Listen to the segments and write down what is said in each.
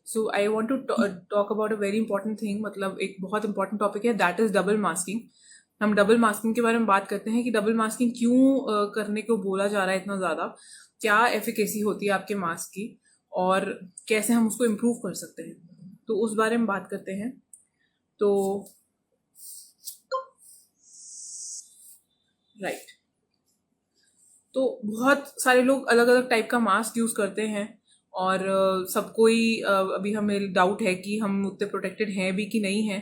So I want to talk about a very important thing, मतलब एक बहुत important topic है, दैट इज डबल मास्किंग। हम double masking के बारे में बात करते हैं कि डबल मास्किंग क्यों करने को बोला जा रहा है इतना ज़्यादा, क्या एफिकेसी होती है आपके मास्क की और कैसे हम उसको इम्प्रूव कर सकते हैं, तो उस बारे में बात करते हैं। तो राइट, तो बहुत सारे लोग अलग अलग टाइप का मास्क यूज़ करते हैं और सबको ही अभी हमें डाउट है कि हम उतने प्रोटेक्टेड हैं भी कि नहीं हैं,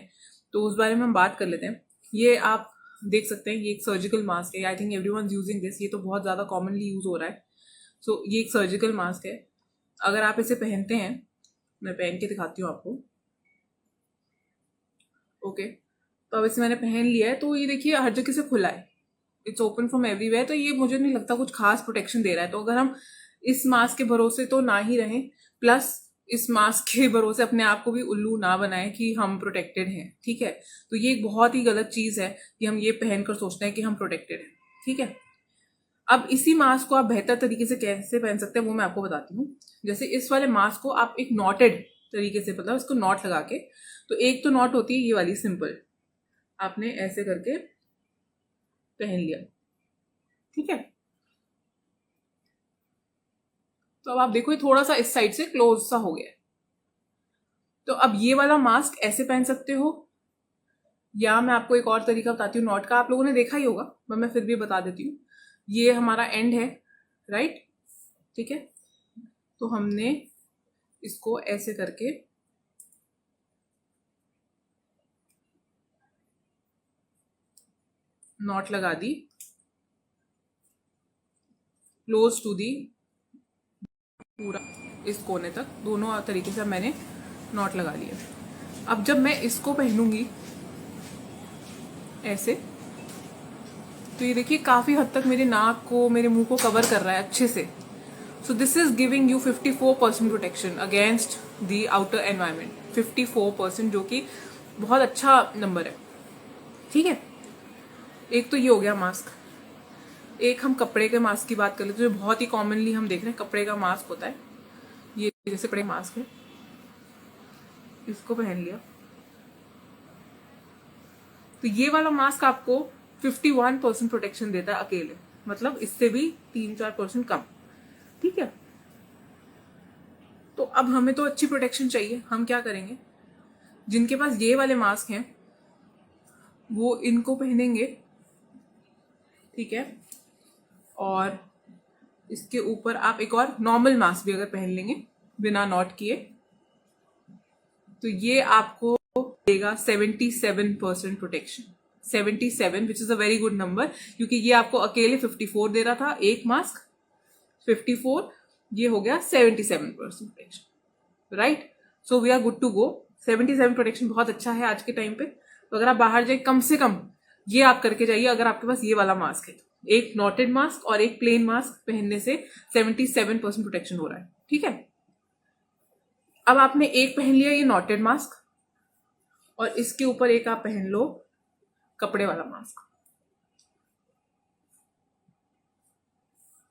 तो उस बारे में हम बात कर लेते हैं। ये आप देख सकते हैं, ये एक सर्जिकल मास्क है, I think everyone using this, ये तो बहुत ज़्यादा कॉमनली यूज़ हो रहा है। सो ये एक सर्जिकल मास्क है। अगर आप इसे पहनते हैं, मैं पहन के दिखाती हूँ आपको। ओके, तो अब इसे मैंने पहन लिया है, तो ये देखिए हर जगह से खुला है, इट्स ओपन फ्रॉम एवरीवेयर, तो ये मुझे नहीं लगता कुछ खास प्रोटेक्शन दे रहा है। तो अगर हम इस मास्क के भरोसे तो ना ही रहें, प्लस इस मास्क के भरोसे अपने आप को भी उल्लू ना बनाएं कि हम प्रोटेक्टेड हैं, ठीक है। तो ये एक बहुत ही गलत चीज़ है कि हम ये पहनकर सोचते हैं कि हम प्रोटेक्टेड हैं, ठीक है। अब इसी मास्क को आप बेहतर तरीके से कैसे पहन सकते हैं वो मैं आपको बताती हूँ। जैसे इस वाले मास्क को आप एक नॉटेड तरीके से, मतलब इसको नॉट लगा के, तो एक तो नॉट होती है ये वाली सिंपल, आपने ऐसे करके पहन लिया, ठीक है। तो अब आप देखो ये थोड़ा सा इस साइड से क्लोज सा हो गया है। तो अब ये वाला मास्क ऐसे पहन सकते हो, या मैं आपको एक और तरीका बताती हूँ नॉट का, आप लोगों ने देखा ही होगा पर मैं फिर भी बता देती हूँ। ये हमारा एंड है, राइट, ठीक है। तो हमने इसको ऐसे करके नॉट लगा दी क्लोज टू दी, पूरा इस कोने तक, दोनों तरीके से मैंने नॉट लगा लिया। अब जब मैं इसको पहनूंगी ऐसे, तो ये देखिए काफ़ी हद तक मेरे नाक को, मेरे मुंह को कवर कर रहा है अच्छे से। So this is giving you 54% protection against the outer environment, 54%, जो कि बहुत अच्छा नंबर है, ठीक है। एक तो ये हो गया मास्क। एक हम कपड़े के मास्क की बात कर लेते हैं, जो बहुत ही कॉमनली हम देख रहे हैं, कपड़े का मास्क होता है ये, जैसे कपड़े का मास्क है, इसको पहन लिया, तो ये वाला मास्क आपको 51% प्रोटेक्शन देता है अकेले, मतलब इससे भी 3-4% कम, ठीक है। तो अब हमें तो अच्छी प्रोटेक्शन चाहिए, हम क्या करेंगे, जिनके पास ये वाले मास्क हैं वो इनको पहनेंगे, ठीक है। और इसके ऊपर आप एक और नॉर्मल मास्क भी अगर पहन लेंगे बिना नॉट किए, तो ये आपको देगा 77% protection. 77 which is a very good number, क्योंकि ये आपको अकेले 54 दे रहा था एक मास्क, 54, ये हो गया 77% protection, right. So we are good to go. 77 protection बहुत अच्छा है आज के टाइम पे। तो अगर आप बाहर जाए, कम से कम ये आप करके जाइए, अगर आपके पास ये वाला मास्क है, एक नॉटेड मास्क और एक प्लेन मास्क पहनने से 77% प्रोटेक्शन हो रहा है, ठीक है। अब आपने एक पहन लिया ये नॉटेड मास्क, और इसके ऊपर एक आप पहन लो कपड़े वाला मास्क।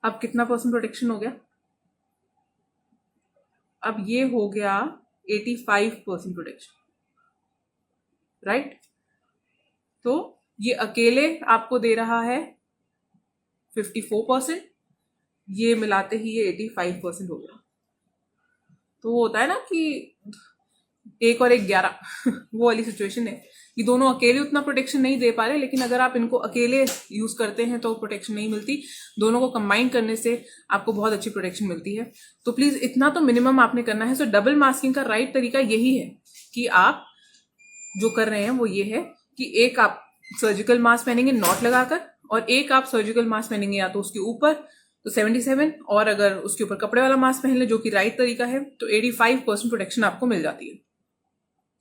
अब कितना परसेंट प्रोटेक्शन हो गया, अब ये हो गया 85% प्रोटेक्शन, राइट। तो ये अकेले आपको दे रहा है 54%, ये मिलाते ही ये 85% हो गया। तो वो होता है ना कि एक और एक 11 वो वाली सिचुएशन है कि दोनों अकेले उतना प्रोटेक्शन नहीं दे पा रहे, लेकिन अगर आप इनको अकेले यूज करते हैं तो प्रोटेक्शन नहीं मिलती, दोनों को कंबाइन करने से आपको बहुत अच्छी प्रोटेक्शन मिलती है। तो प्लीज इतना तो मिनिमम आपने करना है। सो डबल मास्किंग का राइट तरीका यही है कि आप जो कर रहे हैं वो ये है कि एक आप सर्जिकल मास्क पहनेंगे नॉट लगाकर, और एक आप सर्जिकल मास्क पहनेंगे या तो उसके ऊपर, तो 77, और अगर उसके ऊपर कपड़े वाला मास्क पहन ले जो कि राइट तरीका है, तो 85% प्रोटेक्शन आपको मिल जाती है,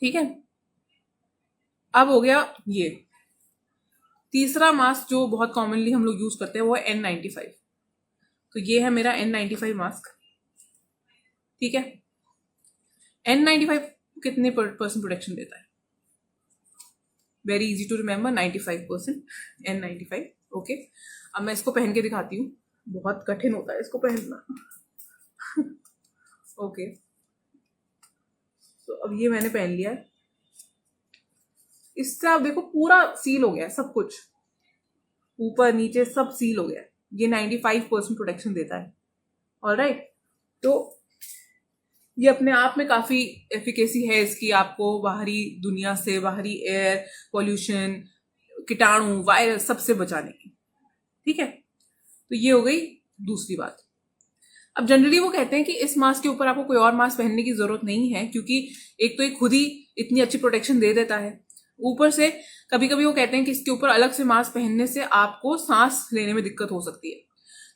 ठीक है। अब हो गया ये तीसरा मास्क जो बहुत कॉमनली हम लोग यूज करते हैं, वो है N95। तो ये है मेरा N95 मास्क, ठीक है। N95 कितने परसेंट प्रोटेक्शन देता है, very easy to remember, 95%, N95, okay. अब मैं इसको पहन के दिखाती हूँ, बहुत कठिन होता है इसको पहनना ओके। अब ये मैंने पहन लिया है, इससे आप देखो पूरा सील हो गया है, सब कुछ ऊपर नीचे सब सील हो गया है। ये 95% प्रोटेक्शन देता है। ऑलराइट, तो ये अपने आप में काफी एफिकेसी है इसकी, आपको बाहरी दुनिया से, बाहरी एयर पोल्यूशन, कीटाणु, वायरस सबसे बचाने की। ठीक है, तो ये हो गई दूसरी बात। अब जनरली वो कहते हैं कि इस मास्क के ऊपर आपको कोई और मास्क पहनने की जरूरत नहीं है, क्योंकि एक तो ये खुद ही इतनी अच्छी प्रोटेक्शन दे देता है, ऊपर से कभी कभी वो कहते हैं कि इसके ऊपर अलग से मास्क पहनने से आपको सांस लेने में दिक्कत हो सकती है।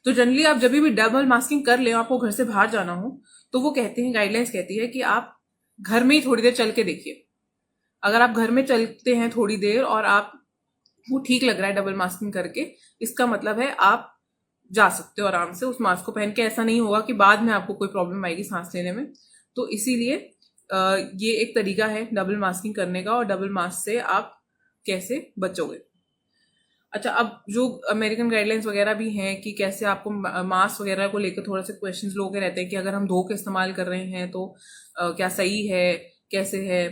तो जनरली आप जब भी डबल मास्किंग कर ले, आपको घर से बाहर जाना हो, तो वो कहते हैं, गाइडलाइंस कहती है कि आप घर में ही थोड़ी देर चल के देखिए। अगर आप घर में चलते हैं थोड़ी देर और आप वो ठीक लग रहा है डबल मास्किंग करके, इसका मतलब है आप जा सकते हो आराम से उस मास्क को पहन के। ऐसा नहीं होगा कि बाद में आपको कोई प्रॉब्लम आएगी सांस लेने में। तो इसीलिए ये एक तरीका है डबल मास्किंग करने का, और डबल मास्क से आप कैसे बचोगे। अच्छा, अब जो अमेरिकन गाइडलाइंस वगैरह भी हैं कि कैसे आपको मास्क वगैरह को लेकर थोड़ा सा क्वेश्चंस लोगों के रहते हैं कि अगर हम धो के इस्तेमाल कर रहे हैं तो क्या सही है, कैसे है।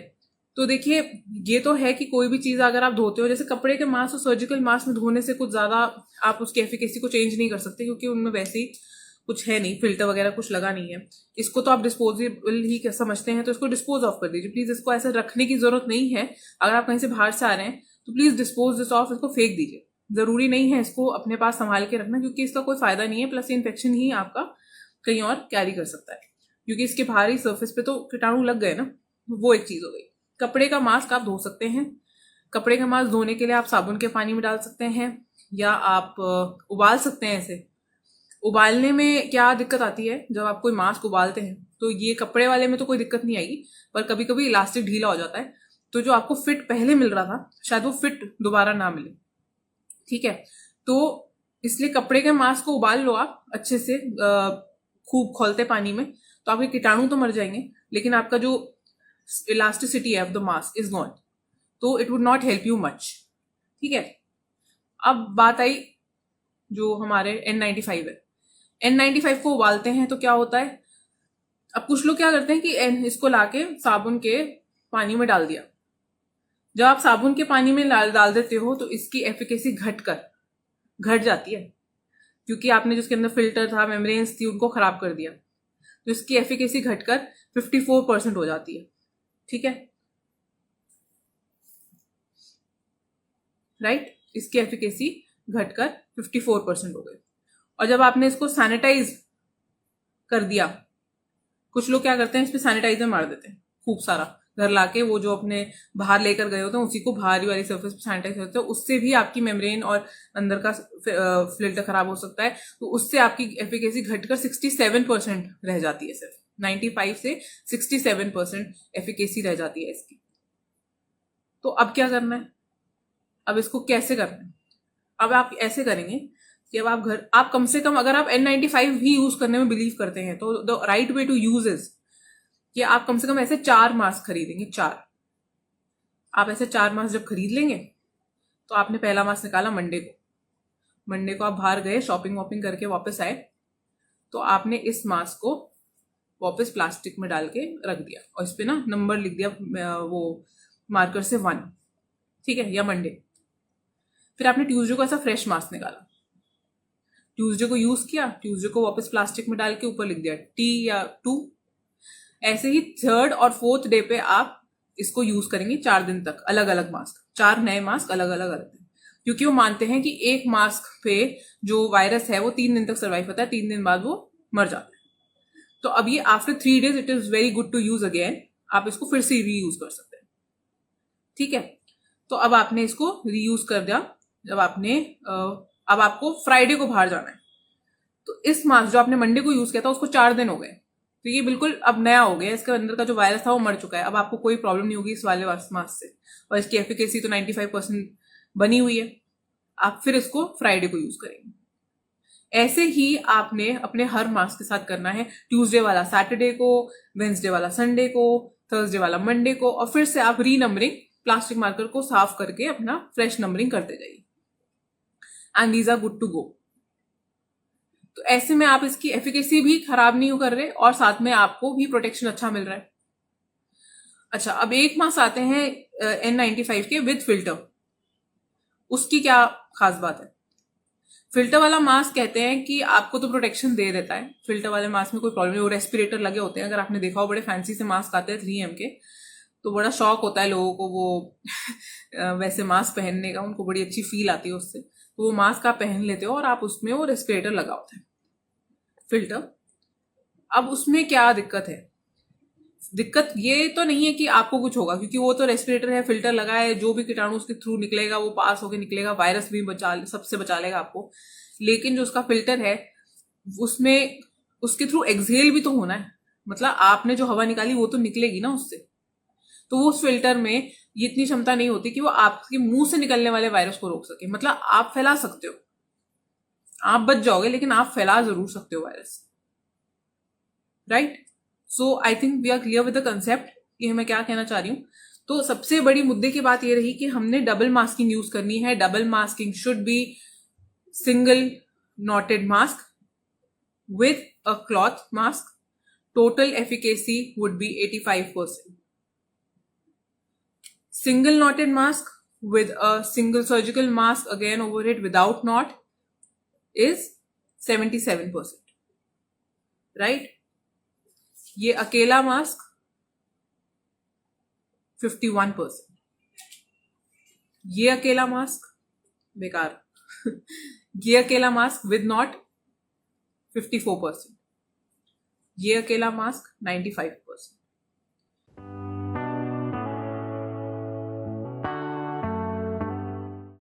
तो देखिए, ये तो है कि कोई भी चीज़ अगर आप धोते हो, जैसे कपड़े के मास्क और सर्जिकल मास्क में धोने से कुछ ज़्यादा आप उसकी एफिकेसी को चेंज नहीं कर सकते, क्योंकि उनमें वैसे ही कुछ है नहीं, फिल्टर वगैरह कुछ लगा नहीं है। इसको तो आप डिस्पोजेबल ही समझते हैं, तो इसको डिस्पोज ऑफ कर दीजिए प्लीज। इसको ऐसे रखने की जरूरत नहीं है। अगर आप कहीं से बाहर से आ रहे हैं तो प्लीज डिस्पोज दिस ऑफ, इसको फेंक दीजिए। जरूरी नहीं है इसको अपने पास संभाल के रखना, क्योंकि इसका कोई फायदा नहीं है। प्लस इन्फेक्शन ही आपका कहीं और कैरी कर सकता है, क्योंकि इसके बाहरी सर्फेस पे तो कीटाणु लग गए ना। वो एक चीज हो गई। कपड़े का मास्क आप धो सकते हैं। कपड़े का मास्क धोने के लिए आप साबुन के पानी में डाल सकते हैं, या आप उबाल सकते हैं। ऐसे उबालने में क्या दिक्कत आती है, जब आप कोई मास्क उबालते हैं तो ये कपड़े वाले में तो कोई दिक्कत नहीं आएगी, पर कभी कभी इलास्टिक ढीला हो जाता है, तो जो आपको फिट पहले मिल रहा था शायद वो फिट दोबारा ना मिले। ठीक है, तो इसलिए कपड़े के मास्क को उबाल लो आप अच्छे से, खूब खौलते पानी में, तो आपके कीटाणु तो मर जाएंगे, लेकिन आपका जो इलास्टिसिटी है of the mask is gone, तो it would not help you much. ठीक है, अब बात आई जो हमारे N95 है। N95 को उबालते हैं तो क्या होता है, अब कुछ लोग क्या करते हैं कि इसको लाके साबुन के पानी में डाल दिया। जब आप साबुन के पानी में डाल देते हो तो इसकी एफिकेसी घट जाती है, क्योंकि आपने जिसके अंदर फिल्टर था, मेम्ब्रेन्स थी, उनको खराब कर दिया, तो इसकी एफिकेसी घटकर 54% हो जाती है। ठीक है, राइट, इसकी एफिकेसी घटकर 54% हो गई। और जब आपने इसको सैनिटाइज कर दिया, कुछ लोग क्या करते हैं इस पे सैनिटाइजर मार देते हैं खूब सारा, घर लाके वो जो अपने बाहर लेकर गए होते हैं उसी को बाहरी वाली सरफेस पे सैनिटाइज करते हैं। उससे भी आपकी मेम्ब्रेन और अंदर का फिल्टर खराब हो सकता है, तो उससे आपकी एफिकेसी घटकर 67% रह जाती है। सिर्फ 95 से 67% एफिकेसी रह जाती है इसकी। तो अब क्या करना है, अब इसको कैसे करना है। अब आप ऐसे करेंगे कि अब आप कम से कम, अगर आप N95 भी यूज करने में बिलीव करते हैं, तो the right way to use is कि आप कम से कम ऐसे 4 मास्क खरीदेंगे। 4 आप ऐसे 4 मास्क जब खरीद लेंगे, तो आपने पहला मास्क निकाला मंडे को आप बाहर गए, शॉपिंग वॉपिंग करके वापस आए, तो आपने इस मास्क को वापस प्लास्टिक में डाल के रख दिया, और इस पे ना नंबर लिख दिया वो मार्कर से 1। ठीक है, या मंडे। फिर आपने ट्यूसडे को ऐसा फ्रेश मास्क निकाला, ट्यूसडे को यूज किया, ट्यूसडे को वापस प्लास्टिक में डाल के ऊपर लिख दिया T या 2। ऐसे ही 3rd और 4th डे पे आप इसको यूज करेंगे 4 दिन तक, अलग अलग मास्क, 4 नए मास्क अलग अलग दिन, क्योंकि वो मानते हैं कि एक मास्क पे जो वायरस है वो 3 दिन तक सर्वाइव होता है, 3 दिन बाद वो मर जाता है। तो अब ये after 3 days it is very good to use again, आप इसको फिर से रीयूज कर सकते हैं। ठीक है, तो अब आपने इसको रीयूज कर दिया। जब आपने अब आपको फ्राइडे को बाहर जाना है, तो इस मास्क जो आपने मंडे को यूज किया था उसको 4 दिन हो गए, तो ये बिल्कुल अब नया हो गया, इसके अंदर का जो वायरस था वो मर चुका है। अब आपको कोई प्रॉब्लम नहीं होगी इस वाले मास्क से, और इसकी एफिकेसी तो 95% बनी हुई है। आप फिर इसको फ्राइडे को यूज करेंगे। ऐसे ही आपने अपने हर मास्क के साथ करना है, ट्यूसडे वाला सैटरडे को, वेंसडे वाला संडे को, थर्सडे वाला मंडे को, और फिर से आप री नंबरिंग, प्लास्टिक मार्कर को साफ करके अपना फ्रेश नंबरिंग करते जाइए, and these are good to go. तो ऐसे में आप इसकी एफिकेसी भी खराब नहीं कर रहे, और साथ में आपको भी प्रोटेक्शन अच्छा मिल रहा है। अच्छा, अब एक मास्क आते हैं N95 के विद फिल्टर। उसकी क्या खास बात है? फिल्टर वाला मास्क कहते हैं कि आपको तो प्रोटेक्शन दे देता है, फिल्टर वाले मास्क में कोई प्रॉब्लम नहीं, वो रेस्पिरेटर लगे होते हैं, अगर आपने देखा हो बड़े फैंसी से मास्क आते हैं 3M के, तो बड़ा शौक होता है लोगों को वो वैसे मास्क पहनने का, उनको बड़ी अच्छी फील आती है उससे, तो वो मास्क आप पहन लेते हो और आप उसमें वो रेस्पिरेटर लगा होता है फिल्टर। अब उसमें क्या दिक्कत है? दिक्कत ये तो नहीं है कि आपको कुछ होगा, क्योंकि वो तो रेस्पिरेटर है, फिल्टर लगा है, जो भी कीटाणु उसके थ्रू निकलेगा वो पास होके निकलेगा, वायरस भी सबसे बचा लेगा आपको। लेकिन जो उसका फिल्टर है उसमें उसके थ्रू एक्सहेल भी तो होना है, मतलब आपने जो हवा निकाली वो तो निकलेगी ना उससे। तो वो उस फिल्टर में ये इतनी क्षमता नहीं होती कि वो आपके मुंह से निकलने वाले वायरस को रोक सके। मतलब आप फैला सकते हो, आप बच जाओगे, लेकिन आप फैला जरूर सकते हो virus, right? So I think we are clear with the concept कि मैं क्या कहना चाह रही हूँ। तो सबसे बड़ी मुद्दे की बात ये रही कि हमने डबल मास्किंग यूज करनी है। Double masking should be single noted mask with a cloth mask. Total efficacy would be 85%. Single knotted mask with a single surgical mask again over it without knot is 77%. Right? ये अकेला mask 51%। ये अकेला mask बेकार। ये अकेला mask with not 54%। ये अकेला mask 95%।